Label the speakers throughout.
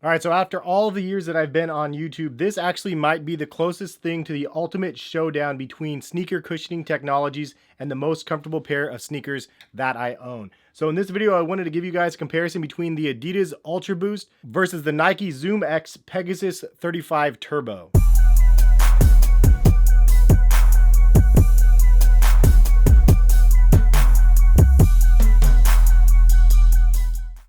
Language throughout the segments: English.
Speaker 1: All right, so after all the years that I've been on YouTube, this actually might be the closest thing to the ultimate showdown between sneaker cushioning technologies and the most comfortable pair of sneakers that I own. So in this video, I wanted to give you guys a comparison between the Adidas Ultra Boost versus the Nike ZOOMX Pegasus 35 Turbo.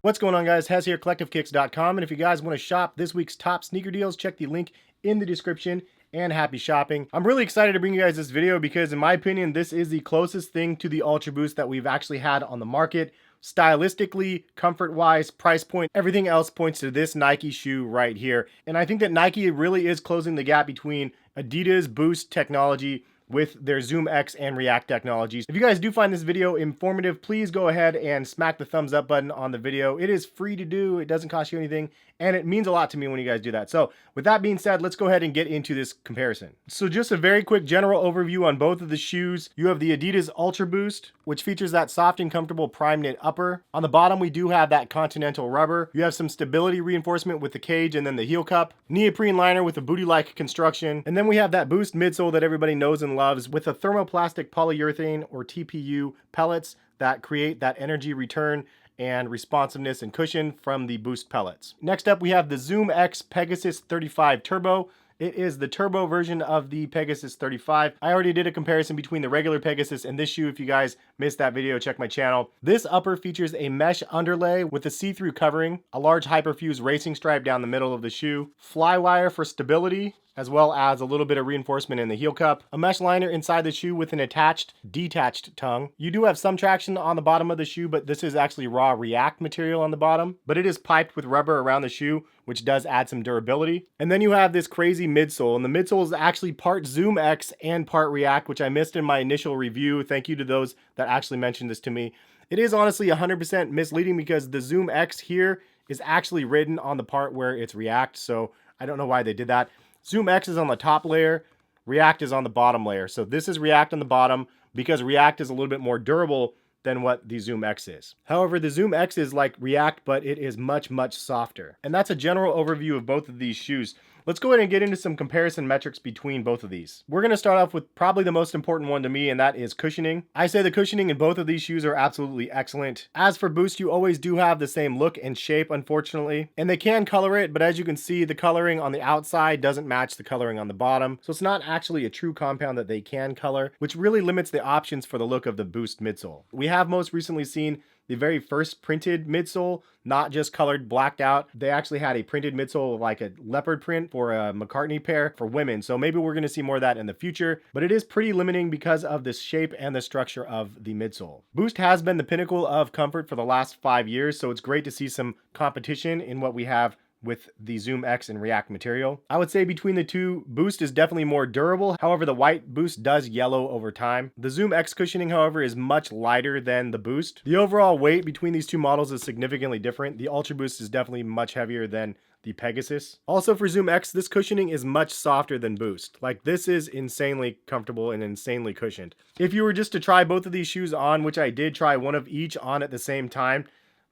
Speaker 1: What's going on, guys? Hez here, collectivekicks.com, and if you guys want to shop this week's top sneaker deals, check the link in the description, and happy shopping. I'm really excited to bring you guys this video because in my opinion, this is the closest thing to the Ultra Boost that we've actually had on the market. Stylistically, comfort-wise, price point, everything else points to this Nike shoe right here. And I think that Nike really is closing the gap between Adidas Boost technology with their ZOOMX and React technologies. If you guys do find this video informative, please go ahead and smack the thumbs up button on the video. It is free to do, it doesn't cost you anything, and it means a lot to me when you guys do that. So with that being said, let's go ahead and get into this comparison. So just a very quick general overview on both of the shoes. You have the Adidas Ultra Boost, which features that soft and comfortable Primeknit upper. On the bottom, we do have that continental rubber. You have some stability reinforcement with the cage and then the heel cup, neoprene liner with a booty-like construction, and then we have that Boost midsole that everybody knows and loves with a thermoplastic polyurethane or TPU pellets that create that energy return and responsiveness and cushion from the Boost pellets. Next up, we have the ZOOMX Pegasus 35 Turbo. It is the turbo version of the Pegasus 35. I already did a comparison between the regular Pegasus and this shoe. If you guys missed that video, check my channel. This upper features a mesh underlay with a see-through covering, a large hyperfuse racing stripe down the middle of the shoe, fly wire for stability, as well as a little bit of reinforcement in the heel cup, a mesh liner inside the shoe with an attached, detached tongue. You do have some traction on the bottom of the shoe, but this is actually raw React material on the bottom, but it is piped with rubber around the shoe, which does add some durability. And then you have this crazy midsole, and the midsole is actually part ZOOMX and part React, which I missed in my initial review. Thank you to those that actually mentioned this to me. It is honestly 100% misleading because the ZOOMX here is actually written on the part where it's React, so I don't know why they did that. ZOOMX is on the top layer, React is on the bottom layer. So this is React on the bottom because React is a little bit more durable than what the ZOOMX is. However, the ZOOMX is like React, but it is much, much softer. And that's a general overview of both of these shoes. Let's go ahead and get into some comparison metrics between both of these. We're going to start off with probably the most important one to me, and that is cushioning. I say the cushioning in both of these shoes are absolutely excellent. As for Boost, you always do have the same look and shape, unfortunately, and they can color it, but as you can see, the coloring on the outside doesn't match the coloring on the bottom, so it's not actually a true compound that they can color, which really limits the options for the look of the Boost midsole. We have most recently seen the very first printed midsole, not just colored blacked out. They actually had a printed midsole like a leopard print for a McCartney pair for women. So maybe we're going to see more of that in the future, but it is pretty limiting because of the shape and the structure of the midsole. Boost has been the pinnacle of comfort for the last 5 years, so it's great to see some competition in what we have with the ZOOMX and React material. I would say between the two, Boost is definitely more durable. However, the white Boost does yellow over time. The ZOOMX cushioning, however, is much lighter than the Boost. The overall weight between these two models is significantly different. The Ultra Boost is definitely much heavier than the Pegasus. Also for ZOOMX, this cushioning is much softer than Boost. Like, this is insanely comfortable and insanely cushioned. If you were just to try both of these shoes on, which I did try one of each on at the same time,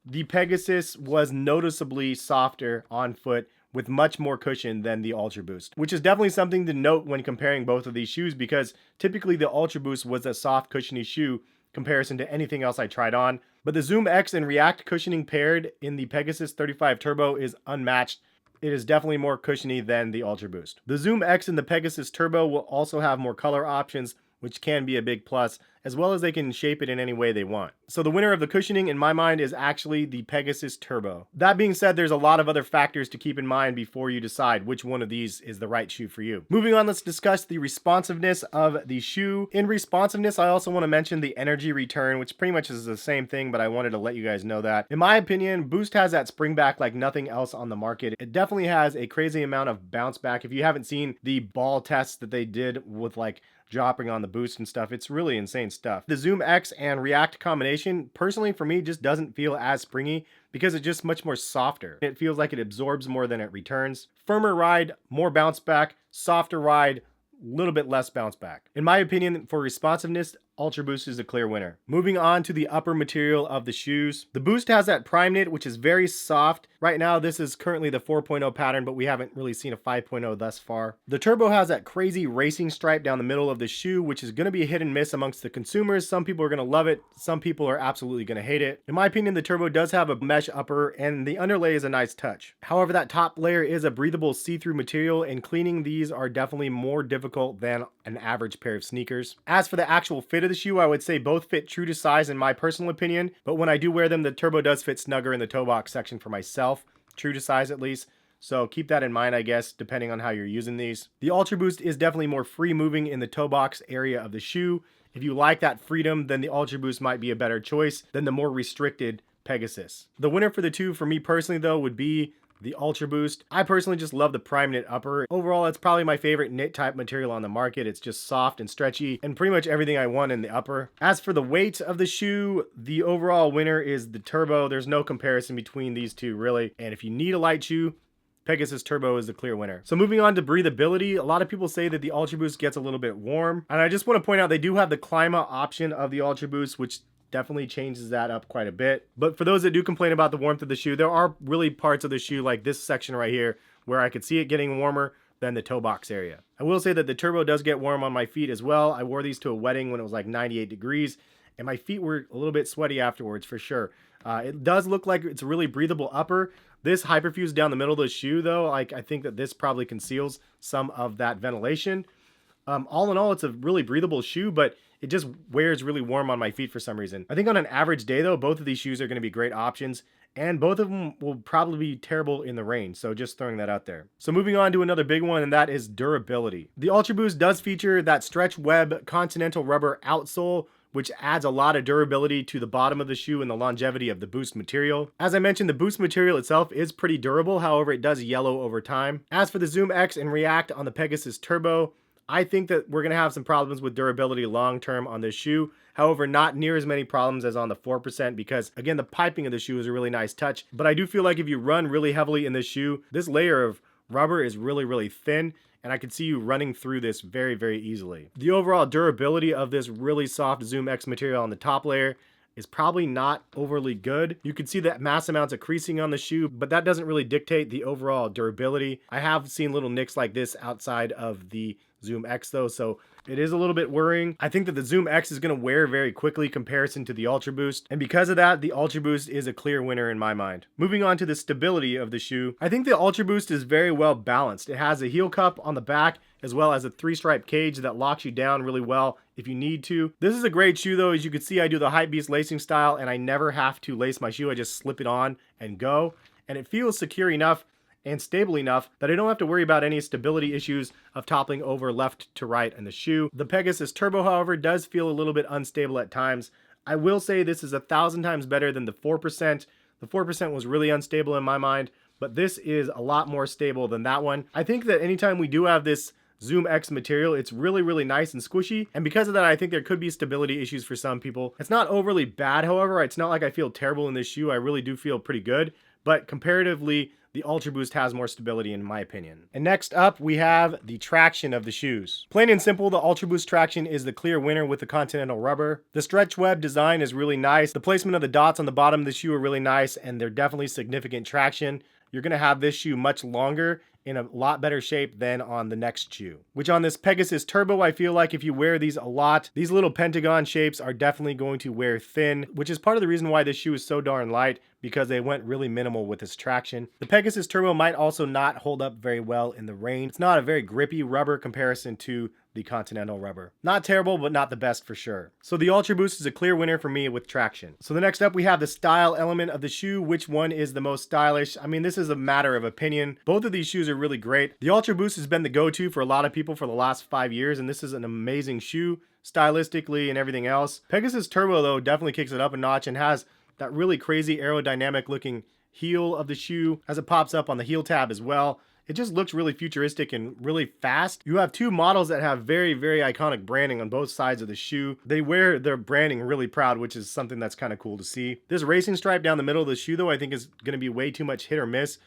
Speaker 1: the Pegasus was noticeably softer on foot with much more cushion than the Ultra Boost, which is definitely something to note when comparing both of these shoes because typically the Ultra Boost was a soft cushiony shoe comparison to anything else I tried on. But the ZOOMX and React cushioning paired in the Pegasus 35 Turbo is unmatched. It is definitely more cushiony than the Ultra Boost. The ZOOMX and the Pegasus Turbo will also have more color options, which can be a big plus, as well as they can shape it in any way they want. So the winner of the cushioning in my mind is actually the Pegasus Turbo. That being said, there's a lot of other factors to keep in mind before you decide which one of these is the right shoe for you. Moving on, let's discuss the responsiveness of the shoe. In responsiveness, I also want to mention the energy return, which pretty much is the same thing, but I wanted to let you guys know that. In my opinion, Boost has that spring back like nothing else on the market. It definitely has a crazy amount of bounce back. If you haven't seen the ball tests that they did with like dropping on the Boost and stuff, it's really insane stuff. The ZOOMX and React combination, personally for me, just doesn't feel as springy because it's just much more softer. It feels like it absorbs more than it returns. Firmer ride, more bounce back, softer ride, little bit less bounce back. In my opinion, for responsiveness, Ultra Boost is the clear winner. Moving on to the upper material of the shoes. The Boost has that Primeknit, which is very soft. Right now, this is currently the 4.0 pattern, but we haven't really seen a 5.0 thus far. The Turbo has that crazy racing stripe down the middle of the shoe, which is going to be a hit and miss amongst the consumers. Some people are going to love it. Some people are absolutely going to hate it. In my opinion, the Turbo does have a mesh upper, and the underlay is a nice touch. However, that top layer is a breathable see-through material, and cleaning these are definitely more difficult than an average pair of sneakers. As for the actual fit of the shoe, I would say both fit true to size in my personal opinion, but when I do wear them, the Turbo does fit snugger in the toe box section for myself, true to size at least. So keep that in mind, I guess, depending on how you're using these. The Ultra Boost is definitely more free moving in the toe box area of the shoe. If you like that freedom, then the Ultra Boost might be a better choice than the more restricted Pegasus. The winner for the two, for me personally though, would be the Ultra Boost. I personally just love the Primeknit upper. Overall, it's probably my favorite knit type material on the market. It's just soft and stretchy and pretty much everything I want in the upper. As for the weight of the shoe, the overall winner is the Turbo. There's no comparison between these two really. And if you need a light shoe, Pegasus Turbo is the clear winner. So moving on to breathability, a lot of people say that the Ultra Boost gets a little bit warm. And I just want to point out they do have the Clima option of the Ultra Boost, which definitely changes that up quite a bit. But for those that do complain about the warmth of the shoe, there are really parts of the shoe like this section right here where I could see it getting warmer than the toe box area. I will say that the Turbo does get warm on my feet as well. I wore these to a wedding when it was like 98 degrees and my feet were a little bit sweaty afterwards for sure. It does look like it's a really breathable upper. This hyperfuse down the middle of the shoe though, I think that this probably conceals some of that ventilation. All in all, it's a really breathable shoe, but it just wears really warm on my feet for some reason. I think on an average day though, both of these shoes are going to be great options, and both of them will probably be terrible in the rain. So just throwing that out there. So moving on to another big one, and that is durability. The Ultra Boost does feature that Strechweb continental rubber outsole, which adds a lot of durability to the bottom of the shoe and the longevity of the Boost material. As I mentioned, the Boost material itself is pretty durable, however, it does yellow over time. As for the ZOOMX and React on the Pegasus Turbo, I think that we're going to have some problems with durability long term on this shoe. However, not near as many problems as on the 4% because, again, the piping of the shoe is a really nice touch. But I do feel like if you run really heavily in this shoe, this layer of rubber is really, really thin, and I could see you running through this very, very easily. The overall durability of this really soft ZOOMX material on the top layer is probably not overly good. You can see that mass amounts of creasing on the shoe, but that doesn't really dictate the overall durability. I have seen little nicks like this outside of the ZOOMX though, so it is a little bit worrying. I think that the ZOOMX is going to wear very quickly in comparison to the Ultra Boost, and because of that, the Ultra Boost is a clear winner in my mind. Moving on to the stability of the shoe, I think the Ultra Boost is very well balanced. It has a heel cup on the back as well as a 3-stripe cage that locks you down really well if you need to. This is a great shoe though. As you can see, I do the Hypebeast lacing style and I never have to lace my shoe. I just slip it on and go, and it feels secure enough and stable enough that I don't have to worry about any stability issues of toppling over left to right in the shoe. The Pegasus Turbo, however, does feel a little bit unstable at times. I will say this is 1,000 times better than the 4%. The 4% was really unstable in my mind, but this is a lot more stable than that one. I think that anytime we do have this ZOOMX material, it's really, really nice and squishy, and because of that, I think there could be stability issues for some people. It's not overly bad, however. It's not like I feel terrible in this shoe. I really do feel pretty good, but comparatively, the Ultra Boost has more stability in my opinion. And next up, we have the traction of the shoes. Plain and simple, the Ultra Boost traction is the clear winner with the continental rubber. The Strechweb design is really nice. The placement of the dots on the bottom of the shoe are really nice, and they're definitely significant traction. You're going to have this shoe much longer in a lot better shape than on the next shoe. Which on this Pegasus Turbo, I feel like if you wear these a lot, these little pentagon shapes are definitely going to wear thin, which is part of the reason why this shoe is so darn light, because they went really minimal with this traction. The Pegasus Turbo might also not hold up very well in the rain. It's not a very grippy rubber comparison to the continental rubber. Not terrible, but not the best for sure. So the Ultra Boost is a clear winner for me with traction. So the next up, we have the style element of the shoe. Which one is the most stylish? I mean, this is a matter of opinion. Both of these shoes are really great. The Ultra Boost has been the go-to for a lot of people for the last 5 years, and this is an amazing shoe stylistically and everything else. Pegasus Turbo though definitely kicks it up a notch and has that really crazy aerodynamic looking heel of the shoe as it pops up on the heel tab as well. It just looks really futuristic and really fast. You have two models that have very, very iconic branding on both sides of the shoe. They wear their branding really proud, which is something that's kind of cool to see. This racing stripe down the middle of the shoe though, I think is going to be way too much hit or miss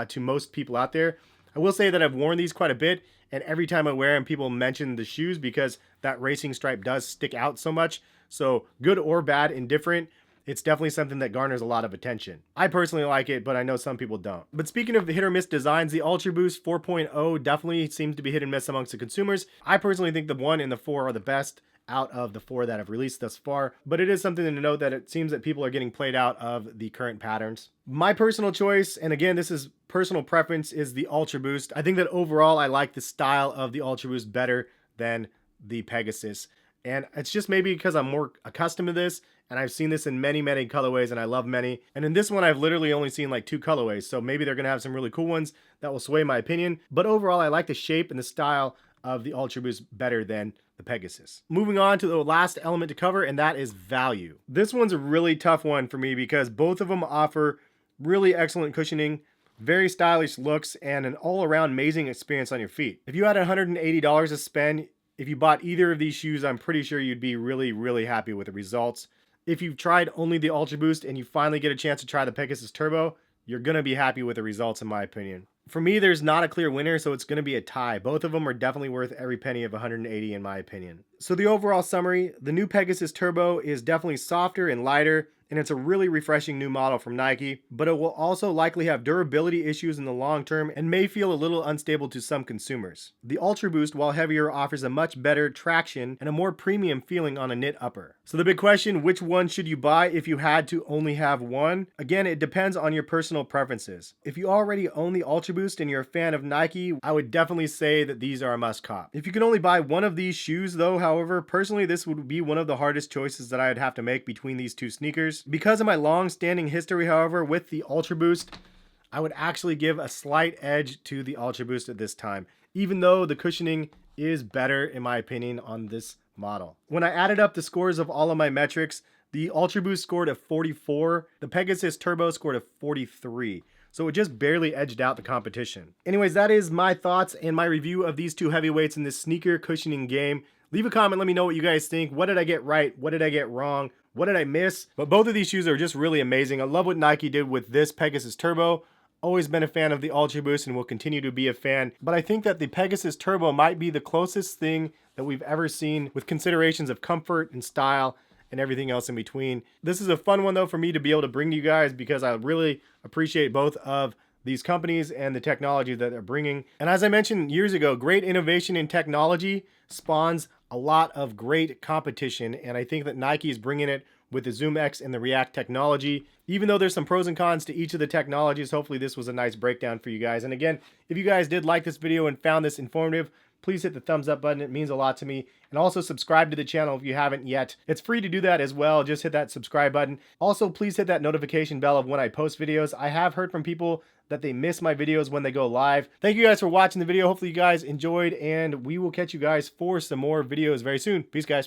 Speaker 1: to most people out there. I will say that I've worn these quite a bit, and every time I wear them, people mention the shoes because that racing stripe does stick out so much. So good or bad, indifferent, it's definitely something that garners a lot of attention. I personally like it, but I know some people don't. But speaking of hit or miss designs, the Ultra Boost 4.0 definitely seems to be hit and miss amongst the consumers. I personally think the 1 and the 4 are the best out of the 4 that have released thus far, but it is something to note that it seems that people are getting played out of the current patterns. My personal choice, and again, this is personal preference, is the Ultra Boost. I think that overall I like the style of the Ultra Boost better than the Pegasus. And it's just maybe because I'm more accustomed to this, and I've seen this in many colorways, and I love many. And in this one, I've literally only seen like 2 colorways, so maybe they're gonna have some really cool ones that will sway my opinion. But overall, I like the shape and the style of the Ultra Boost better than the Pegasus. Moving on to the last element to cover, and that is value. This one's a really tough one for me because both of them offer really excellent cushioning, very stylish looks, and an all-around amazing experience on your feet. If you had $180 to spend, if you bought either of these shoes, I'm pretty sure you'd be really happy with the results. If you've tried only the Ultra Boost and you finally get a chance to try the Pegasus Turbo, you're gonna be happy with the results in my opinion. For me, there's not a clear winner, so it's gonna be a tie. Both of them are definitely worth every penny of 180 in my opinion. So the overall summary, the new Pegasus Turbo is definitely softer and lighter, and it's a really refreshing new model from Nike, but it will also likely have durability issues in the long term and may feel a little unstable to some consumers. The Ultra Boost, while heavier, offers a much better traction and a more premium feeling on a knit upper. So the big question, which one should you buy if you had to only have one? Again, it depends on your personal preferences. If you already own the Ultra Boost and you're a fan of Nike, I would definitely say that these are a must cop. If you can only buy one of these shoes though, however, personally this would be one of the hardest choices that I'd have to make between these two sneakers. Because of my long-standing history, however, with the Ultra Boost, I would actually give a slight edge to the Ultra Boost at this time, even though the cushioning is better in my opinion on this model. When I added up the scores of all of my metrics, the Ultra Boost scored a 44, the Pegasus Turbo scored a 43. So it just barely edged out the competition. Anyways, that is my thoughts and my review of these two heavyweights in this sneaker cushioning game. Leave a comment, let me know what you guys think. What did I get right? What did I get wrong? What did I miss? But both of these shoes are just really amazing. I love what Nike did with this Pegasus Turbo. Always been a fan of the Ultra Boost and will continue to be a fan. But I think that the Pegasus Turbo might be the closest thing that we've ever seen with considerations of comfort and style and everything else in between. This is a fun one though for me to be able to bring to you guys because I really appreciate both of these companies and the technology that they're bringing. And as I mentioned years ago, great innovation in technology spawns a lot of great competition, and I think that Nike is bringing it with the ZOOMX and the React technology. Even though there's some pros and cons to each of the technologies, hopefully this was a nice breakdown for you guys. And again, if you guys did like this video and found this informative, please hit the thumbs up button. It means a lot to me. And also subscribe to the channel if you haven't yet. It's free to do that as well. Just hit that subscribe button. Also, please hit that notification bell of when I post videos. I have heard from people that they miss my videos when they go live. Thank you guys for watching the video. Hopefully you guys enjoyed, and we will catch you guys for some more videos very soon. Peace, guys.